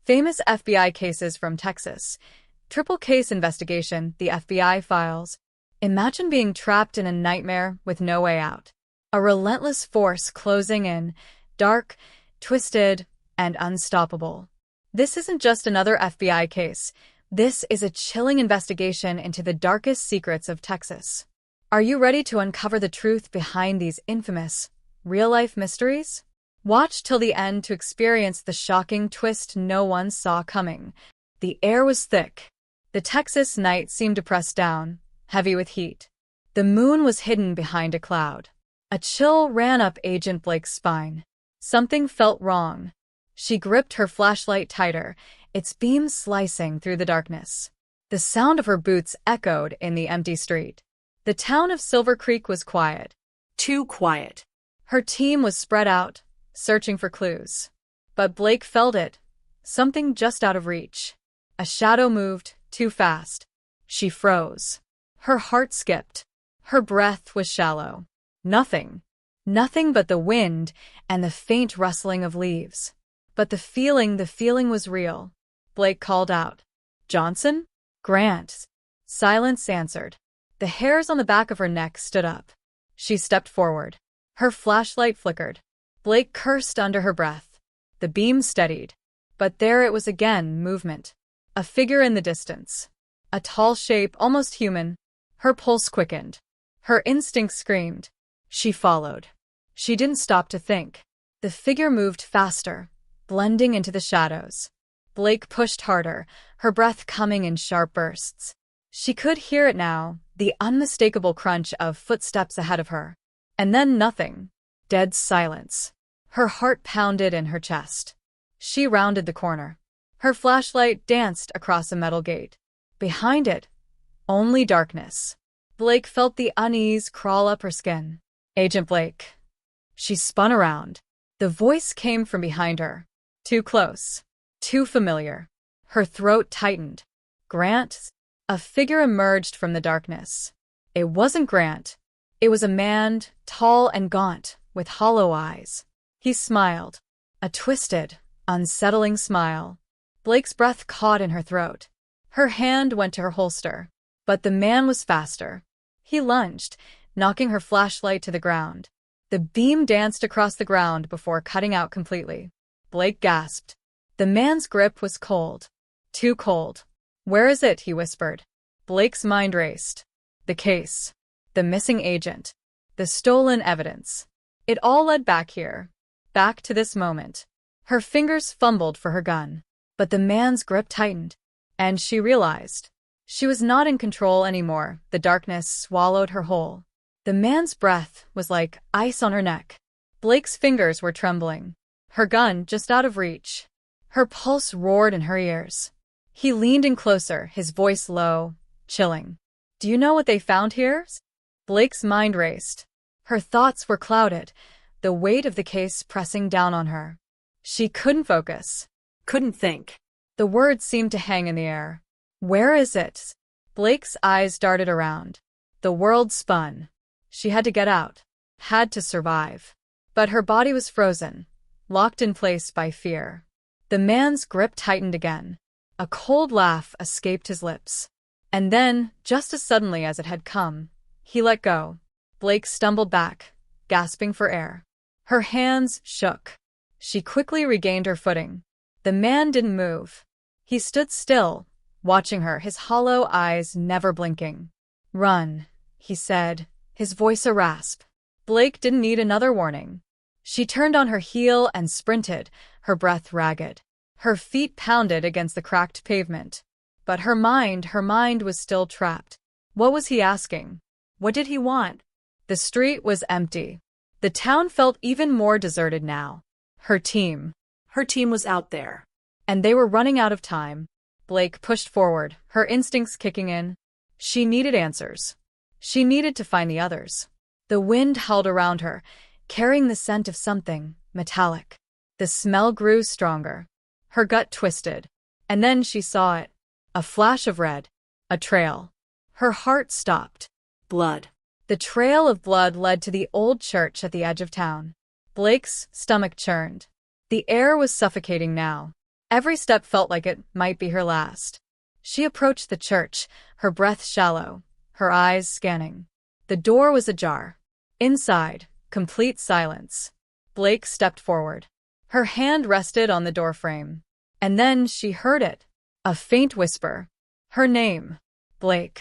Famous FBI cases from Texas. Triple case investigation, the FBI files. Imagine being trapped in a nightmare with no way out. A relentless force closing in, dark, twisted, and unstoppable. This isn't just another FBI case. This is a chilling investigation into the darkest secrets of Texas. Are you ready to uncover the truth behind these infamous, real-life mysteries? Watch till the end to experience the shocking twist no one saw coming. The air was thick. The Texas night seemed to press down, heavy with heat. The moon was hidden behind a cloud. A chill ran up Agent Blake's spine. Something felt wrong. She gripped her flashlight tighter, its beam slicing through the darkness. The sound of her boots echoed in the empty street. The town of Silver Creek was quiet. Too quiet. Her team was spread out, searching for clues. But Blake felt it. Something just out of reach. A shadow moved, too fast. She froze. Her heart skipped. Her breath was shallow. Nothing. Nothing but the wind and the faint rustling of leaves. But the feeling was real. Blake called out. Johnson? Grant. Silence answered. The hairs on the back of her neck stood up. She stepped forward. Her flashlight flickered. Blake cursed under her breath. The beam steadied. But there it was again, movement. A figure in the distance. A tall shape, almost human. Her pulse quickened. Her instinct screamed. She followed. She didn't stop to think. The figure moved faster, blending into the shadows. Blake pushed harder, her breath coming in sharp bursts. She could hear it now, the unmistakable crunch of footsteps ahead of her. And then nothing. Dead silence. Her heart pounded in her chest. She rounded the corner. Her flashlight danced across a metal gate. Behind it, only darkness. Blake felt the unease crawl up her skin. Agent Blake. She spun around. The voice came from behind her. Too close. Too familiar. Her throat tightened. Grant? A figure emerged from the darkness. It wasn't Grant. It was a man, tall and gaunt, with hollow eyes. He smiled. A twisted, unsettling smile. Blake's breath caught in her throat. Her hand went to her holster. But the man was faster. He lunged, knocking her flashlight to the ground. The beam danced across the ground before cutting out completely. Blake gasped. The man's grip was cold. Too cold. Where is it? He whispered. Blake's mind raced. The case. The missing agent. The stolen evidence. It all led back here. Back to this moment. Her fingers fumbled for her gun. But the man's grip tightened. And she realized. She was not in control anymore. The darkness swallowed her whole. The man's breath was like ice on her neck. Blake's fingers were trembling. Her gun just out of reach. Her pulse roared in her ears. He leaned in closer, his voice low, chilling. Do you know what they found here? Blake's mind raced. Her thoughts were clouded, the weight of the case pressing down on her. She couldn't focus. Couldn't think. The words seemed to hang in the air. Where is it? Blake's eyes darted around. The world spun. She had to get out. Had to survive. But her body was frozen, locked in place by fear. The man's grip tightened again. A cold laugh escaped his lips. And then, just as suddenly as it had come, he let go. Blake stumbled back, gasping for air. Her hands shook. She quickly regained her footing. The man didn't move. He stood still, watching her, his hollow eyes never blinking. Run, he said, his voice a rasp. Blake didn't need another warning. She turned on her heel and sprinted, her breath ragged. Her feet pounded against the cracked pavement. But her mind was still trapped. What was he asking? What did he want? The street was empty. The town felt even more deserted now. Her team was out there. And they were running out of time. Blake pushed forward, her instincts kicking in. She needed answers. She needed to find the others. The wind howled around her, carrying the scent of something metallic. The smell grew stronger. Her gut twisted. And then she saw it. A flash of red. A trail. Her heart stopped. Blood. The trail of blood led to the old church at the edge of town. Blake's stomach churned. The air was suffocating now. Every step felt like it might be her last. She approached the church, her breath shallow, her eyes scanning. The door was ajar. Inside, complete silence. Blake stepped forward. Her hand rested on the doorframe. And then she heard it. A faint whisper. Her name. Blake.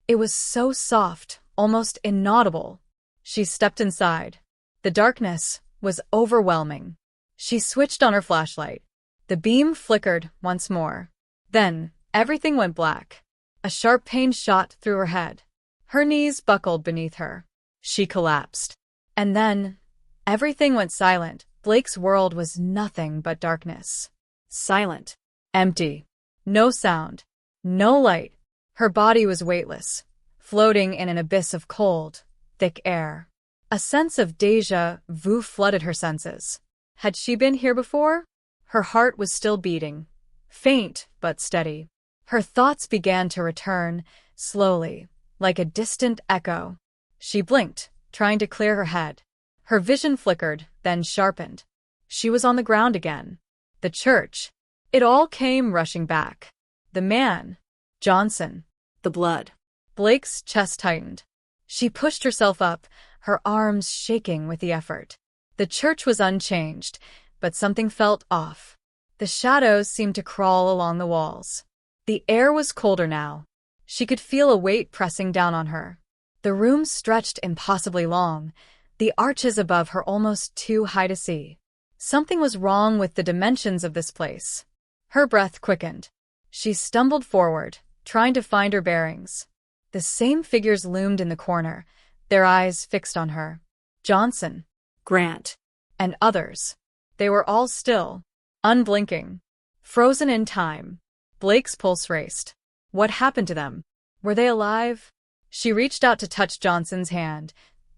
It was so soft, almost inaudible. She stepped inside. The darkness was overwhelming. She switched on her flashlight. The beam flickered once more. Then, everything went black. A sharp pain shot through her head. Her knees buckled beneath her. She collapsed. And then, everything went silent. Blake's world was nothing but darkness. Silent. Empty. No sound. No light. Her body was weightless, floating in an abyss of cold, thick air. A sense of déjà vu flooded her senses. Had she been here before? Her heart was still beating, faint but steady. Her thoughts began to return, slowly, like a distant echo. She blinked, trying to clear her head. Her vision flickered, then sharpened. She was on the ground again. The church. It all came rushing back. The man. Johnson. The blood. Blake's chest tightened. She pushed herself up, her arms shaking with the effort. The church was unchanged, but something felt off. The shadows seemed to crawl along the walls. The air was colder now. She could feel a weight pressing down on her. The room stretched impossibly long, the arches above her almost too high to see. Something was wrong with the dimensions of this place. Her breath quickened. She stumbled forward, trying to find her bearings. The same figures loomed in the corner, their eyes fixed on her. Johnson, Grant, and others. They were all still, unblinking, frozen in time. Blake's pulse raced. What happened to them? Were they alive? She reached out to touch Johnson's hand,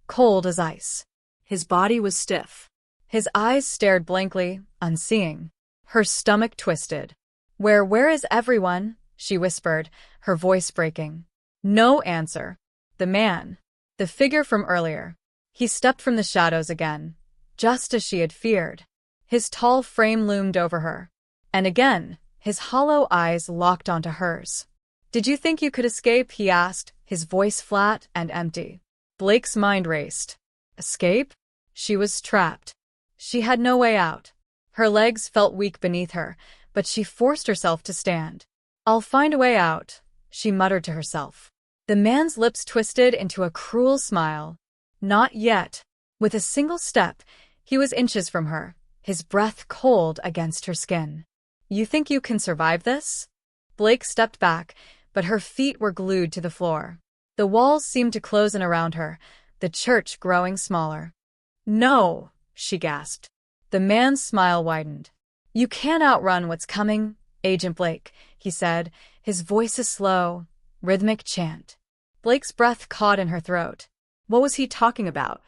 cold as ice. His body was stiff. His eyes stared blankly, unseeing. Her stomach twisted. Where is everyone?" she whispered, her voice breaking. No answer. The man. The figure from earlier. He stepped from the shadows again, just as she had feared. His tall frame loomed over her. And again, his hollow eyes locked onto hers. "Did you think you could escape?" he asked, his voice flat and empty. Blake's mind raced. Escape? She was trapped. She had no way out. Her legs felt weak beneath her, but she forced herself to stand. "I'll find a way out," she muttered to herself. The man's lips twisted into a cruel smile. Not yet. With a single step, he was inches from her, his breath cold against her skin. "You think you can survive this?" Blake stepped back, but her feet were glued to the floor. The walls seemed to close in around her, the church growing smaller. "No," she gasped. The man's smile widened. "You can't outrun what's coming, Agent Blake," he said, his voice a slow, rhythmic chant. Blake's breath caught in her throat. What was he talking about?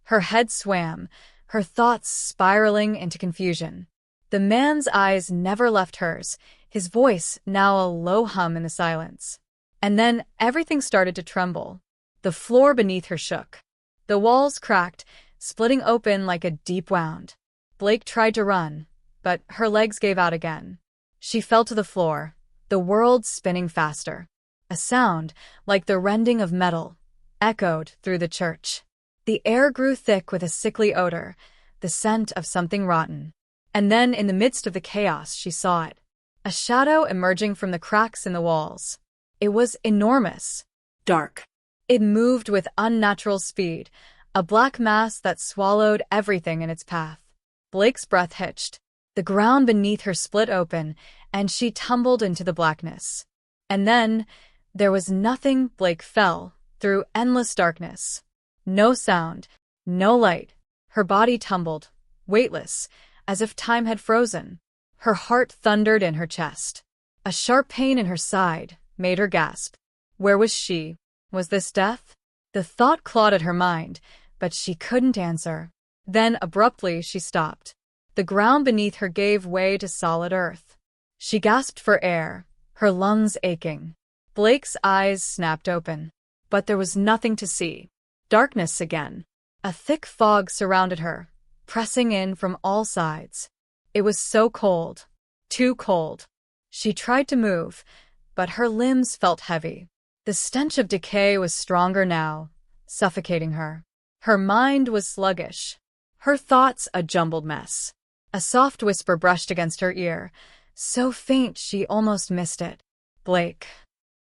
Her head swam, her thoughts spiraling into confusion. The man's eyes never left hers, his voice now a low hum in the silence. And then everything started to tremble. The floor beneath her shook. The walls cracked, splitting open like a deep wound. Blake tried to run, but her legs gave out again. She fell to the floor, the world spinning faster. A sound, like the rending of metal, echoed through the church. The air grew thick with a sickly odor, the scent of something rotten. And then, in the midst of the chaos, she saw it. A shadow emerging from the cracks in the walls. It was enormous. Dark. It moved with unnatural speed, a black mass that swallowed everything in its path. Blake's breath hitched. The ground beneath her split open, and she tumbled into the blackness. And then, there was nothing. Blake fell, through endless darkness. No sound, no light. Her body tumbled, weightless, as if time had frozen. Her heart thundered in her chest. A sharp pain in her side made her gasp. Where was she? Was this death? The thought clawed at her mind, but she couldn't answer. Then, abruptly, she stopped. The ground beneath her gave way to solid earth. She gasped for air, her lungs aching. Blake's eyes snapped open. But there was nothing to see. Darkness again. A thick fog surrounded her, pressing in from all sides. It was so cold. too cold. She tried to move, but her limbs felt heavy. The stench of decay was stronger now, suffocating her. Her mind was sluggish, her thoughts a jumbled mess. A soft whisper brushed against her ear, so faint she almost missed it. Blake.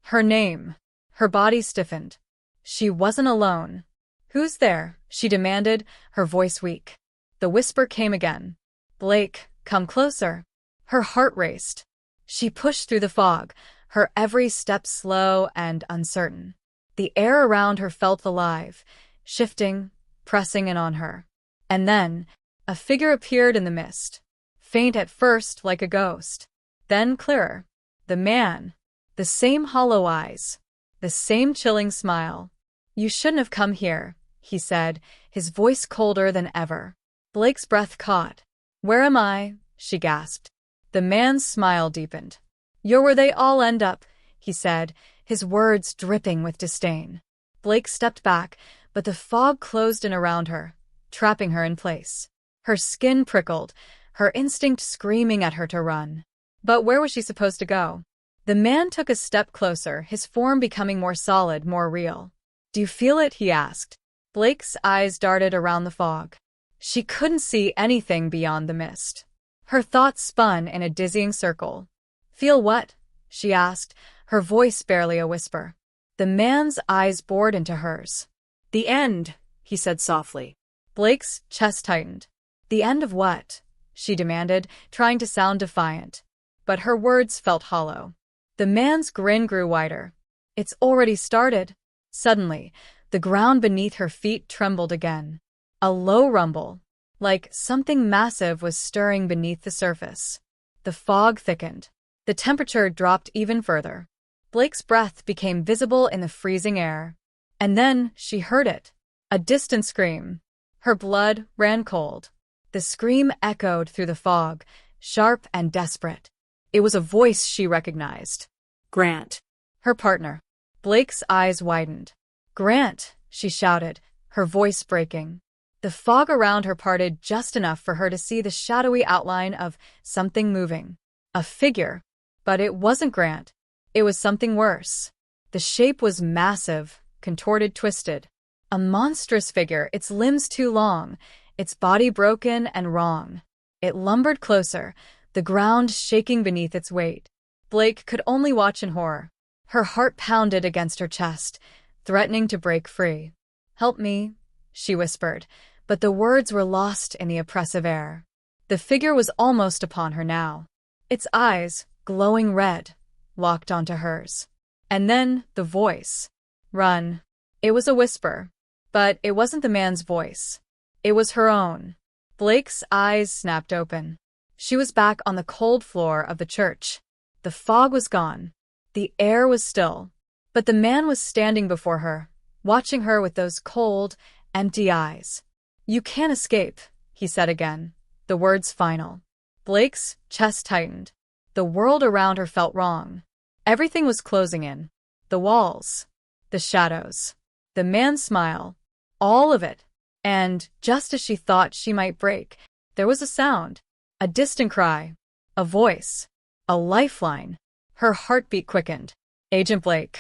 Her name. Her body stiffened. She wasn't alone. "Who's there?" she demanded, her voice weak. The whisper came again. "Blake, come closer." Her heart raced. She pushed through the fog, her every step slow and uncertain. The air around her felt alive, shifting, pressing in on her. And then, a figure appeared in the mist. Faint at first, like a ghost. Then clearer. The man. The same hollow eyes. The same chilling smile. "You shouldn't have come here," he said, his voice colder than ever. Blake's breath caught. "Where am I?" she gasped. The man's smile deepened. "You're where they all end up," he said, his words dripping with disdain. Blake stepped back, but the fog closed in around her, trapping her in place. Her skin prickled, her instinct screaming at her to run. But where was she supposed to go? The man took a step closer, his form becoming more solid, more real. "Do you feel it?" he asked. Blake's eyes darted around the fog. She couldn't see anything beyond the mist. Her thoughts spun in a dizzying circle. "Feel what?" she asked, her voice barely a whisper. The man's eyes bored into hers. "The end," he said softly. Blake's chest tightened. "The end of what?" she demanded, trying to sound defiant. But her words felt hollow. The man's grin grew wider. "It's already started." Suddenly, the ground beneath her feet trembled again. A low rumble, like something massive was stirring beneath the surface. The fog thickened. The temperature dropped even further. Blake's breath became visible in the freezing air. And then she heard it. A distant scream. Her blood ran cold. The scream echoed through the fog, sharp and desperate. It was a voice she recognized. Grant. Her partner. Blake's eyes widened. "Grant," she shouted, her voice breaking. The fog around her parted just enough for her to see the shadowy outline of something moving. A figure. But it wasn't Grant. It was something worse. The shape was massive, contorted, twisted. A monstrous figure, its limbs too long, its body broken and wrong. It lumbered closer, the ground shaking beneath its weight. Blake could only watch in horror. Her heart pounded against her chest, threatening to break free. "Help me," she whispered, but the words were lost in the oppressive air. The figure was almost upon her now. Its eyes, glowing red, locked onto hers. And then the voice. "Run." It was a whisper, but it wasn't the man's voice. It was her own. Blake's eyes snapped open. She was back on the cold floor of the church. The fog was gone. The air was still. But the man was standing before her, watching her with those cold, empty eyes. "You can't escape," he said again, the words final. Blake's chest tightened. The world around her felt wrong. Everything was closing in. The walls. The shadows. The man's smile. All of it. And, just as she thought she might break, there was a sound. A distant cry. A voice. A lifeline. Her heartbeat quickened. Agent Blake.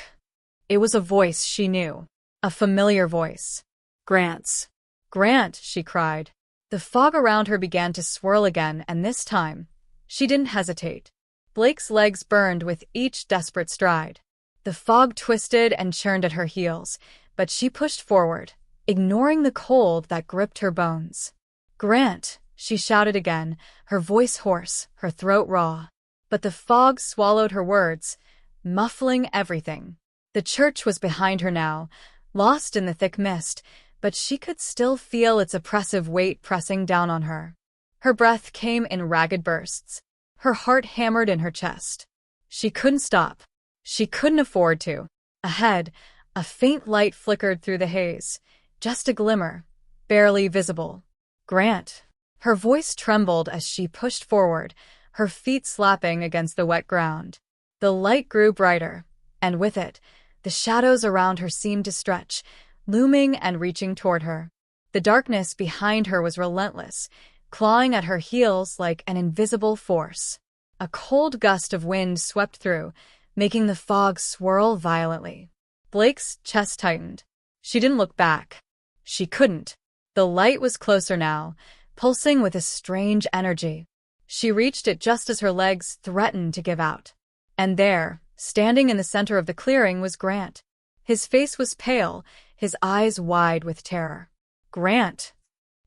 It was a voice she knew. A familiar voice. Grant's. "Grant," she cried. The fog around her began to swirl again, and this time, she didn't hesitate. Blake's legs burned with each desperate stride. The fog twisted and churned at her heels, but she pushed forward, ignoring the cold that gripped her bones. "Grant," she shouted again, her voice hoarse, her throat raw. But the fog swallowed her words, muffling everything. The church was behind her now, lost in the thick mist, but she could still feel its oppressive weight pressing down on her. Her breath came in ragged bursts. Her heart hammered in her chest. She couldn't stop. She couldn't afford to. Ahead, a faint light flickered through the haze, just a glimmer, barely visible. "Grant." Her voice trembled as she pushed forward, her feet slapping against the wet ground. The light grew brighter, and with it, the shadows around her seemed to stretch, looming and reaching toward her. The darkness behind her was relentless, clawing at her heels like an invisible force. A cold gust of wind swept through, making the fog swirl violently. Blake's chest tightened. She didn't look back. She couldn't. The light was closer now, pulsing with a strange energy. She reached it just as her legs threatened to give out. And there, standing in the center of the clearing, was Grant. His face was pale, his eyes wide with terror. "Grant!"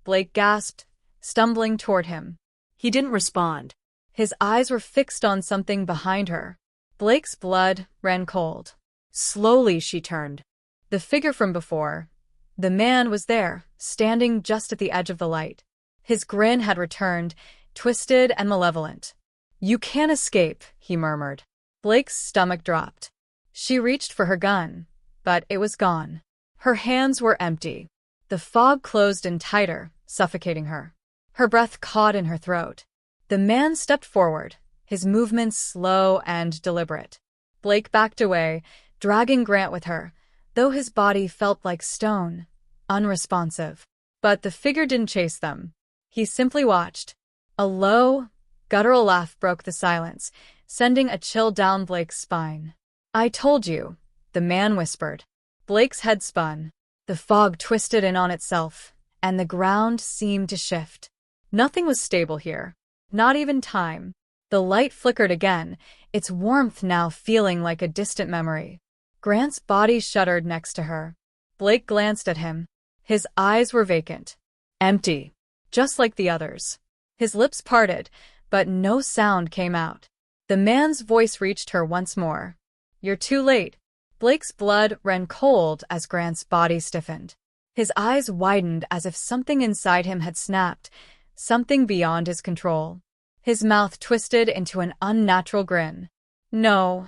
Blake gasped, stumbling toward him. He didn't respond. His eyes were fixed on something behind her. Blake's blood ran cold. Slowly she turned. The figure from before. The man was there, standing just at the edge of the light. His grin had returned, twisted and malevolent. "You can't escape," he murmured. Blake's stomach dropped. She reached for her gun, but it was gone. Her hands were empty. The fog closed in tighter, suffocating her. Her breath caught in her throat. The man stepped forward, his movements slow and deliberate. Blake backed away, dragging Grant with her, though his body felt like stone, unresponsive. But the figure didn't chase them. He simply watched. A low, guttural laugh broke the silence, sending a chill down Blake's spine. "I told you," the man whispered. Blake's head spun. The fog twisted in on itself, and the ground seemed to shift. Nothing was stable here. Not even time. The light flickered again, its warmth now feeling like a distant memory. Grant's body shuddered next to her. Blake glanced at him. His eyes were vacant. Empty. Just like the others. His lips parted, but no sound came out. The man's voice reached her once more. "You're too late." Blake's blood ran cold as Grant's body stiffened. His eyes widened as if something inside him had snapped, something beyond his control. His mouth twisted into an unnatural grin. "No,"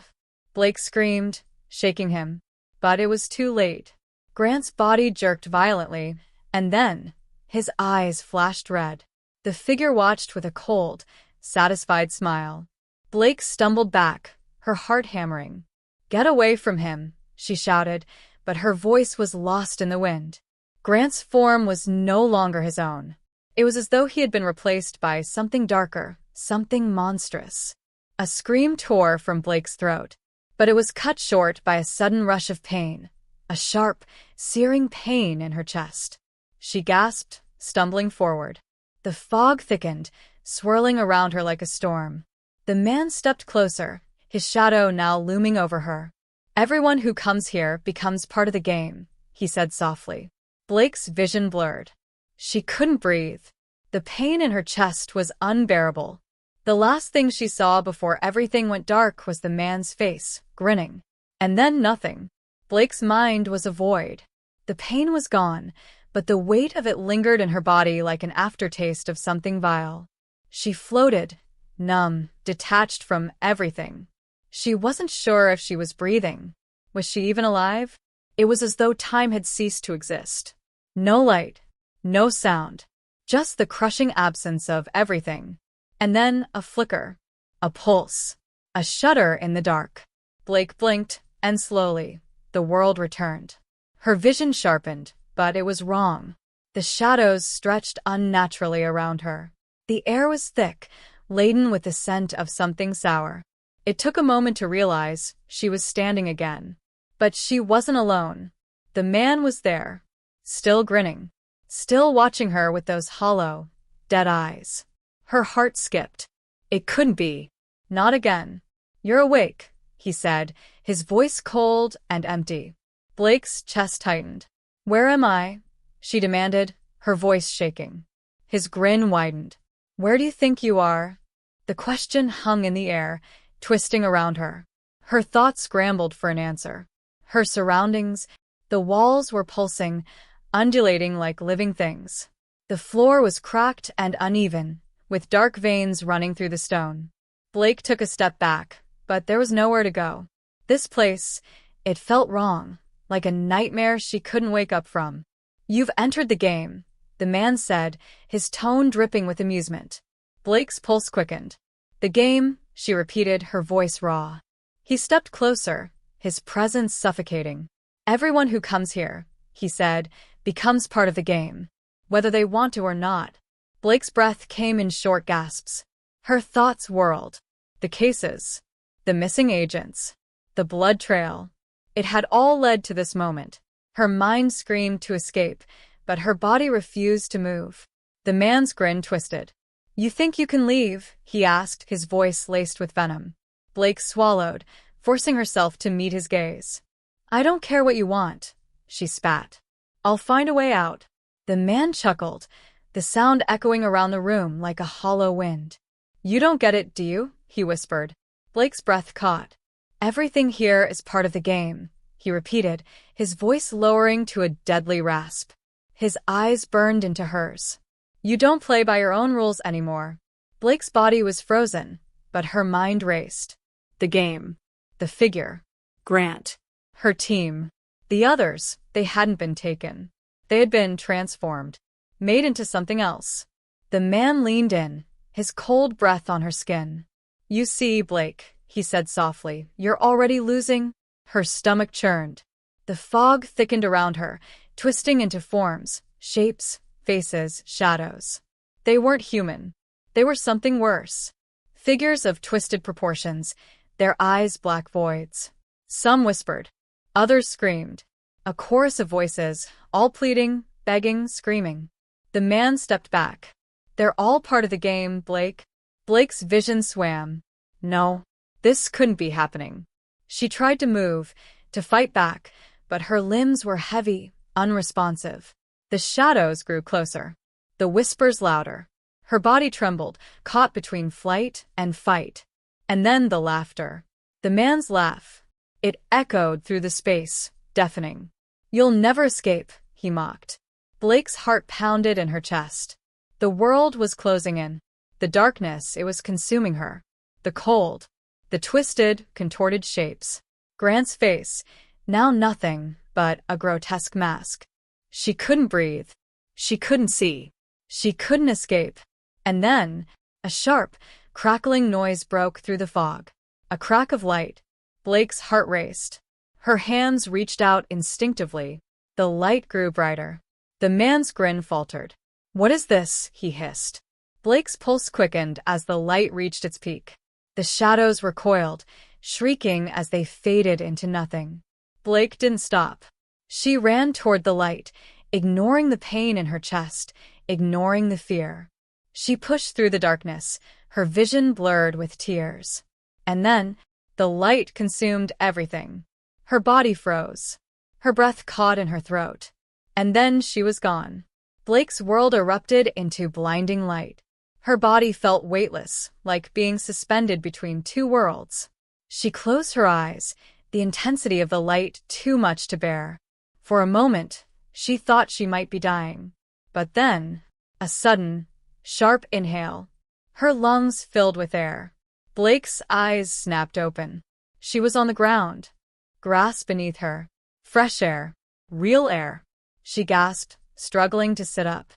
Blake screamed, shaking him. But it was too late. Grant's body jerked violently, and then his eyes flashed red. The figure watched with a cold, satisfied smile. Blake stumbled back, her heart hammering. "Get away from him," she shouted, but her voice was lost in the wind. Grant's form was no longer his own. It was as though he had been replaced by something darker, something monstrous. A scream tore from Blake's throat, but it was cut short by a sudden rush of pain, a sharp, searing pain in her chest. She gasped, stumbling forward. The fog thickened, swirling around her like a storm. The man stepped closer, his shadow now looming over her. "Everyone who comes here becomes part of the game," he said softly. Blake's vision blurred. She couldn't breathe. The pain in her chest was unbearable. The last thing she saw before everything went dark was the man's face, grinning. And then nothing. Blake's mind was a void. The pain was gone, but the weight of it lingered in her body like an aftertaste of something vile. She floated, numb, detached from everything. She wasn't sure if she was breathing. Was she even alive? It was as though time had ceased to exist. No light, no sound, just the crushing absence of everything. And then a flicker, a pulse, a shudder in the dark. Blake blinked, and slowly, the world returned. Her vision sharpened, but it was wrong. The shadows stretched unnaturally around her. The air was thick, laden with the scent of something sour. It took a moment to realize she was standing again. But she wasn't alone. The man was there, still grinning, still watching her with those hollow, dead eyes. Her heart skipped. It couldn't be. Not again. "You're awake," he said, his voice cold and empty. Blake's chest tightened. "Where am I?" she demanded, her voice shaking. His grin widened. "Where do you think you are?" The question hung in the air, twisting around her. Her thoughts scrambled for an answer. Her surroundings, the walls were pulsing, undulating like living things. The floor was cracked and uneven, with dark veins running through the stone. Blake took a step back, but there was nowhere to go. This place, it felt wrong, like a nightmare she couldn't wake up from. "You've entered the game," the man said, his tone dripping with amusement. Blake's pulse quickened. "The game," she repeated, her voice raw. He stepped closer, his presence suffocating. "Everyone who comes here," he said, "becomes part of the game, whether they want to or not." Blake's breath came in short gasps. Her thoughts whirled. The cases. The missing agents. The blood trail. It had all led to this moment. Her mind screamed to escape, but her body refused to move. The man's grin twisted. "You think you can leave?" he asked, his voice laced with venom. Blake swallowed, forcing herself to meet his gaze. "I don't care what you want," she spat. "I'll find a way out." The man chuckled, the sound echoing around the room like a hollow wind. "You don't get it, do you?" he whispered. Blake's breath caught. "Everything here is part of the game," he repeated, his voice lowering to a deadly rasp. His eyes burned into hers. "You don't play by your own rules anymore." Blake's body was frozen, but her mind raced. The game. The figure. Grant. Her team. The others, they hadn't been taken. They had been transformed. Made into something else. The man leaned in, his cold breath on her skin. "You see, Blake," he said softly, "you're already losing." Her stomach churned. The fog thickened around her, twisting into forms, shapes, faces, shadows. They weren't human. They were something worse. Figures of twisted proportions, their eyes black voids. Some whispered. Others screamed. A chorus of voices, all pleading, begging, screaming. The man stepped back. "They're all part of the game, Blake." Blake's vision swam. No, this couldn't be happening. She tried to move, to fight back, but her limbs were heavy, unresponsive. The shadows grew closer. The whispers louder. Her body trembled, caught between flight and fight. And then the laughter. The man's laugh. It echoed through the space, deafening. "You'll never escape," he mocked. Blake's heart pounded in her chest. The world was closing in. The darkness, it was consuming her. The cold. The twisted, contorted shapes. Grant's face, now nothing but a grotesque mask. She couldn't breathe. She couldn't see. She couldn't escape. And then, a sharp, crackling noise broke through the fog. A crack of light. Blake's heart raced. Her hands reached out instinctively. The light grew brighter. The man's grin faltered. "What is this?" he hissed. Blake's pulse quickened as the light reached its peak. The shadows recoiled, shrieking as they faded into nothing. Blake didn't stop. She ran toward the light, ignoring the pain in her chest, ignoring the fear. She pushed through the darkness, her vision blurred with tears. And then, the light consumed everything. Her body froze. Her breath caught in her throat. And then she was gone. Blake's world erupted into blinding light. Her body felt weightless, like being suspended between two worlds. She closed her eyes, the intensity of the light too much to bear. For a moment, she thought she might be dying. But then, a sudden, sharp inhale. Her lungs filled with air. Blake's eyes snapped open. She was on the ground. Grass beneath her. Fresh air. Real air. She gasped, struggling to sit up.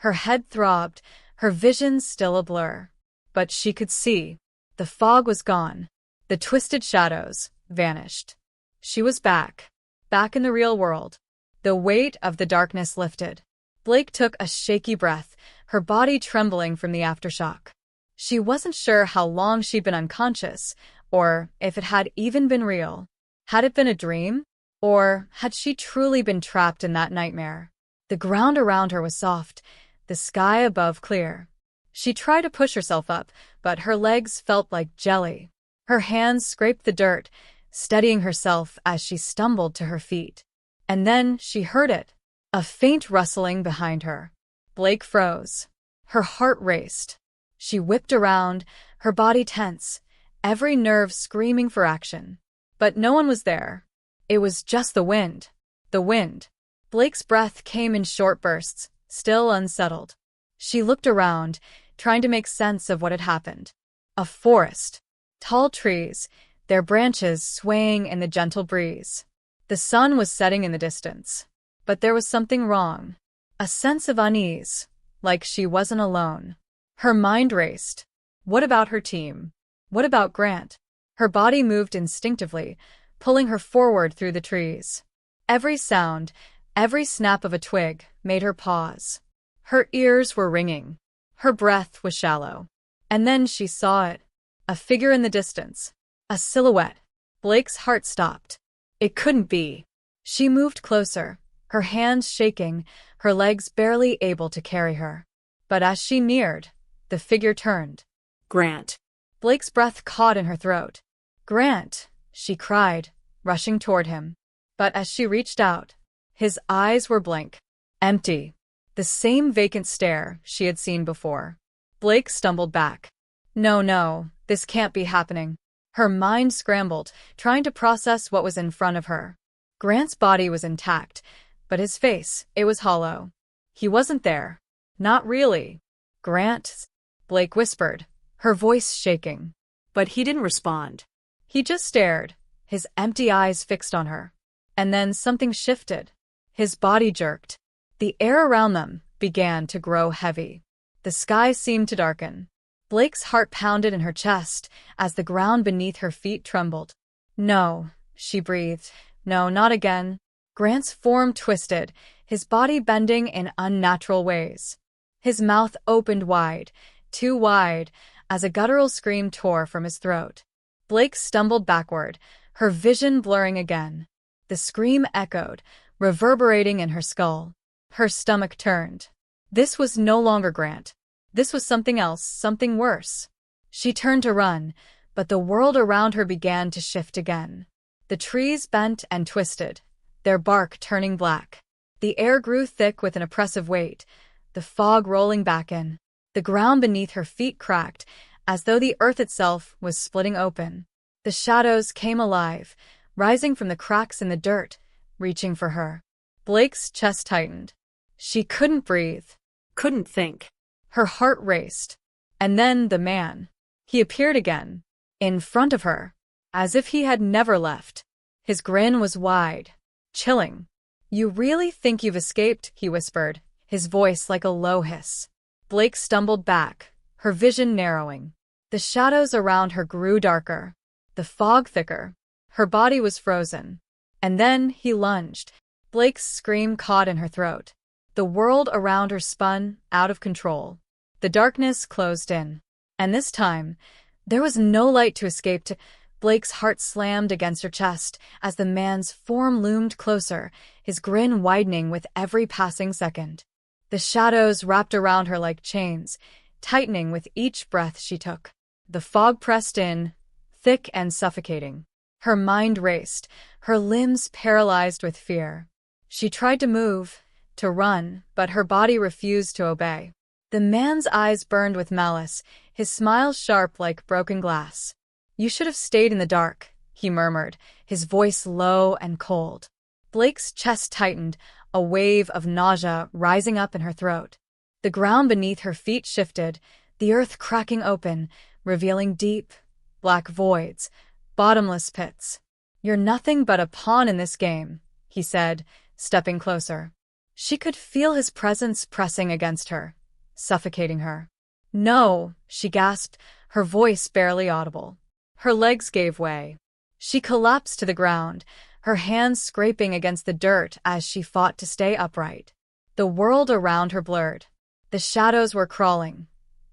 Her head throbbed, her vision still a blur. But she could see. The fog was gone. The twisted shadows vanished. She was back. Back in the real world. The weight of the darkness lifted. Blake took a shaky breath, her body trembling from the aftershock. She wasn't sure how long she'd been unconscious, or if it had even been real. Had it been a dream? Or had she truly been trapped in that nightmare? The ground around her was soft, the sky above clear. She tried to push herself up, but her legs felt like jelly. Her hands scraped the dirt, steadying herself as she stumbled to her feet. And then she heard it, a faint rustling behind her. Blake froze. Her heart raced. She whipped around, her body tense, every nerve screaming for action. But no one was there. It was just the wind. The wind. Blake's breath came in short bursts, still unsettled. She looked around, trying to make sense of what had happened. A forest. Tall trees, their branches swaying in the gentle breeze. The sun was setting in the distance. But there was something wrong. A sense of unease, like she wasn't alone. Her mind raced. What about her team? What about Grant? Her body moved instinctively, pulling her forward through the trees. Every sound, every snap of a twig, made her pause. Her ears were ringing. Her breath was shallow. And then she saw it. A figure in the distance. A silhouette. Blake's heart stopped. It couldn't be. She moved closer, her hands shaking, her legs barely able to carry her. But as she neared, the figure turned. Grant. Blake's breath caught in her throat. Grant, she cried, rushing toward him. But as she reached out, his eyes were blank. Empty. The same vacant stare she had seen before. Blake stumbled back. No, this can't be happening. Her mind scrambled, trying to process what was in front of her. Grant's body was intact, but his face, it was hollow. He wasn't there. Not really. Grant, Blake whispered, her voice shaking. But he didn't respond. He just stared, his empty eyes fixed on her. And then something shifted. His body jerked. The air around them began to grow heavy. The sky seemed to darken. Blake's heart pounded in her chest as the ground beneath her feet trembled. No, she breathed. No, not again. Grant's form twisted, his body bending in unnatural ways. His mouth opened wide, too wide, as a guttural scream tore from his throat. Blake stumbled backward, her vision blurring again. The scream echoed, reverberating in her skull. Her stomach turned. This was no longer Grant. This was something else, something worse. She turned to run, but the world around her began to shift again. The trees bent and twisted, their bark turning black. The air grew thick with an oppressive weight, the fog rolling back in. The ground beneath her feet cracked, as though the earth itself was splitting open. The shadows came alive, rising from the cracks in the dirt, reaching for her. Blake's chest tightened. She couldn't breathe. Couldn't think. Her heart raced. And then the man. He appeared again, in front of her, as if he had never left. His grin was wide, chilling. You really think you've escaped? He whispered, his voice like a low hiss. Blake stumbled back, her vision narrowing. The shadows around her grew darker, the fog thicker. Her body was frozen. And then he lunged. Blake's scream caught in her throat. The world around her spun, out of control. The darkness closed in. And this time, there was no light to escape to. Blake's heart slammed against her chest as the man's form loomed closer, his grin widening with every passing second. The shadows wrapped around her like chains, tightening with each breath she took. The fog pressed in, thick and suffocating. Her mind raced, her limbs paralyzed with fear. She tried to move, to run, but her body refused to obey. The man's eyes burned with malice, his smile sharp like broken glass. You should have stayed in the dark, he murmured, his voice low and cold. Blake's chest tightened, a wave of nausea rising up in her throat. The ground beneath her feet shifted, the earth cracking open, revealing deep, black voids, bottomless pits. You're nothing but a pawn in this game, he said, stepping closer. She could feel his presence pressing against her, suffocating her. No, she gasped, her voice barely audible. Her legs gave way. She collapsed to the ground, her hands scraping against the dirt as she fought to stay upright. The world around her blurred. The shadows were crawling.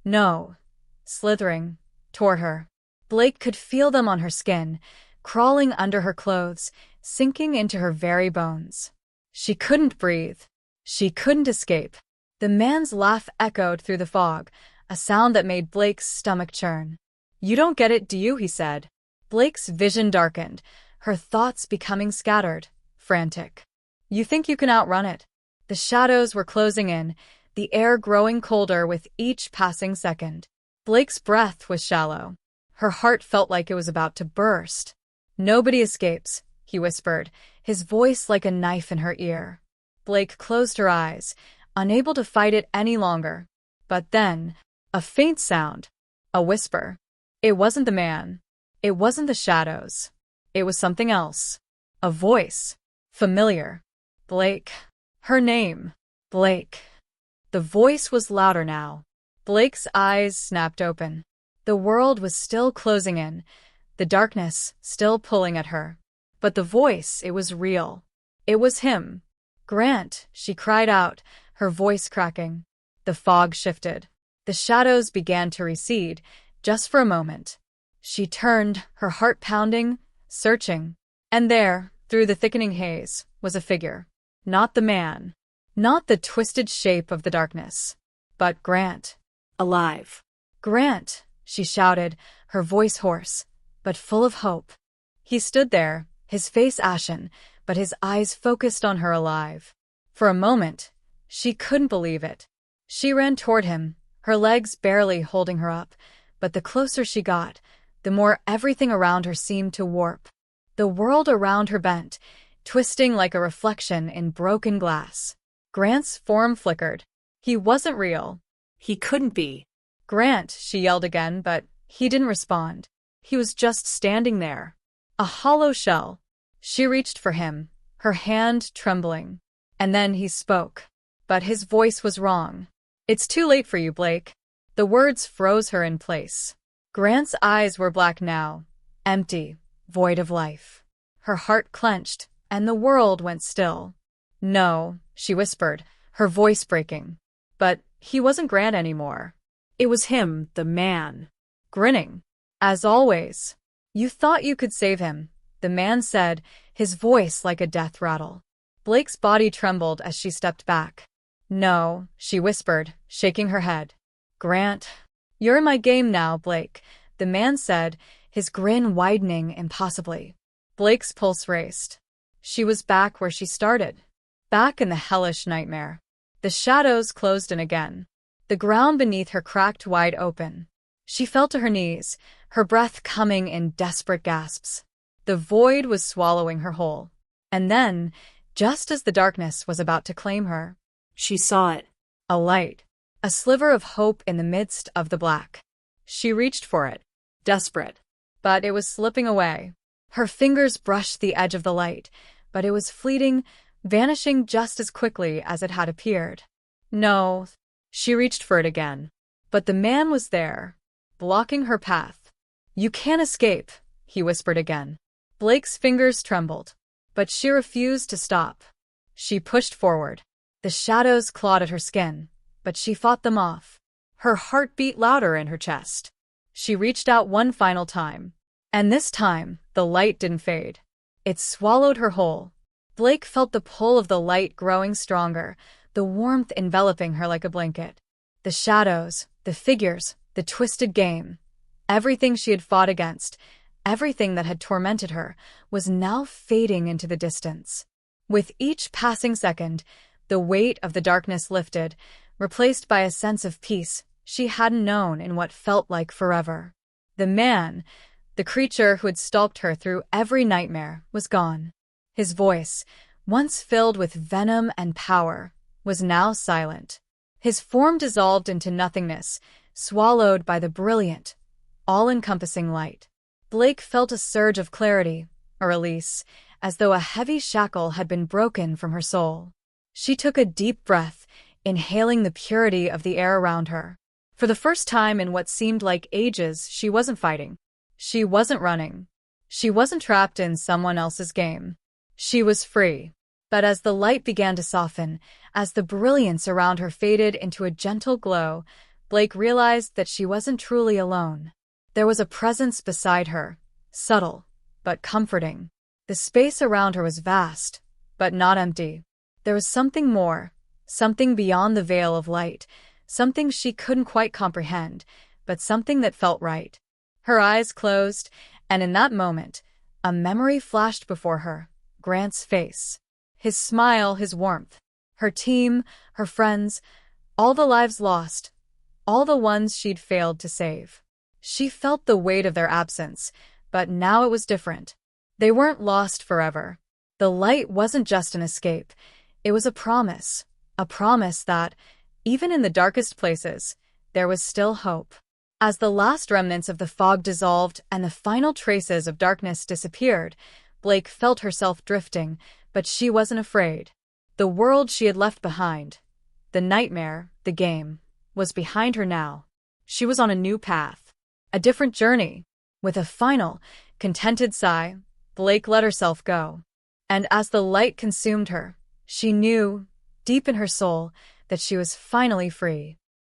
No, slithering toward her. Blake could feel them on her skin, crawling under her clothes, sinking into her very bones. She couldn't breathe. She couldn't escape. The man's laugh echoed through the fog, a sound that made Blake's stomach churn. You don't get it, do you? He said. Blake's vision darkened, her thoughts becoming scattered, frantic. You think you can outrun it? The shadows were closing in, the air growing colder with each passing second. Blake's breath was shallow. Her heart felt like it was about to burst. Nobody escapes, he whispered, his voice like a knife in her ear. Blake closed her eyes, unable to fight it any longer. But then, a faint sound, a whisper. It wasn't the man. It wasn't the shadows. It was something else. A voice. Familiar. Blake. Her name. Blake. The voice was louder now. Blake's eyes snapped open. The world was still closing in, the darkness still pulling at her. But the voice, it was real. It was him. Grant, she cried out, her voice cracking. The fog shifted. The shadows began to recede, just for a moment. She turned, her heart pounding, searching. And there, through the thickening haze, was a figure. Not the man. Not the twisted shape of the darkness. But Grant. Alive. Grant, she shouted, her voice hoarse, but full of hope. He stood there, his face ashen, but his eyes focused on her alive. For a moment, she couldn't believe it. She ran toward him, her legs barely holding her up, but the closer she got, the more everything around her seemed to warp. The world around her bent, twisting like a reflection in broken glass. Grant's form flickered. He wasn't real. He couldn't be. Grant, she yelled again, but he didn't respond. He was just standing there. A hollow shell. She reached for him, her hand trembling. And then he spoke. But his voice was wrong. "It's too late for you, Blake." The words froze her in place. Grant's eyes were black now, empty, void of life. Her heart clenched, and the world went still. "No," she whispered, her voice breaking. But he wasn't Grant anymore. It was him, the man. Grinning. "As always. You thought you could save him," the man said, his voice like a death rattle. Blake's body trembled as she stepped back. "No," she whispered, shaking her head. "Grant." "You're in my game now, Blake," the man said, his grin widening impossibly. Blake's pulse raced. She was back where she started. Back in the hellish nightmare. The shadows closed in again. The ground beneath her cracked wide open. She fell to her knees, her breath coming in desperate gasps. The void was swallowing her whole. And then, just as the darkness was about to claim her, she saw it. A light. A sliver of hope in the midst of the black. She reached for it, desperate. But it was slipping away. Her fingers brushed the edge of the light, but it was fleeting, vanishing just as quickly as it had appeared. No. She reached for it again. But the man was there, blocking her path. "You can't escape," he whispered again. Blake's fingers trembled, but she refused to stop. She pushed forward. The shadows clawed at her skin, but she fought them off. Her heart beat louder in her chest. She reached out one final time. And this time, the light didn't fade. It swallowed her whole. Blake felt the pull of the light growing stronger, the warmth enveloping her like a blanket. The shadows, the figures, the twisted game. Everything she had fought against, everything that had tormented her, was now fading into the distance. With each passing second, the weight of the darkness lifted, replaced by a sense of peace she hadn't known in what felt like forever. The man, the creature who had stalked her through every nightmare, was gone. His voice, once filled with venom and power, was now silent. His form dissolved into nothingness, swallowed by the brilliant, all-encompassing light. Blake felt a surge of clarity, a release, as though a heavy shackle had been broken from her soul. She took a deep breath, inhaling the purity of the air around her. For the first time in what seemed like ages, she wasn't fighting. She wasn't running. She wasn't trapped in someone else's game. She was free. But as the light began to soften, as the brilliance around her faded into a gentle glow, Blake realized that she wasn't truly alone. There was a presence beside her, subtle, but comforting. The space around her was vast, but not empty. There was something more, something beyond the veil of light, something she couldn't quite comprehend, but something that felt right. Her eyes closed, and in that moment, a memory flashed before her, Grant's face. His smile, his warmth. Her team, her friends, all the lives lost, all the ones she'd failed to save. She felt the weight of their absence, but now it was different. They weren't lost forever. The light wasn't just an escape. It was a promise that, even in the darkest places, there was still hope. As the last remnants of the fog dissolved and the final traces of darkness disappeared, Blake felt herself drifting, but she wasn't afraid. The world she had left behind, the nightmare, the game, was behind her now. She was on a new path, a different journey. With a final, contented sigh, Blake let herself go. And as the light consumed her, she knew, deep in her soul, that she was finally free.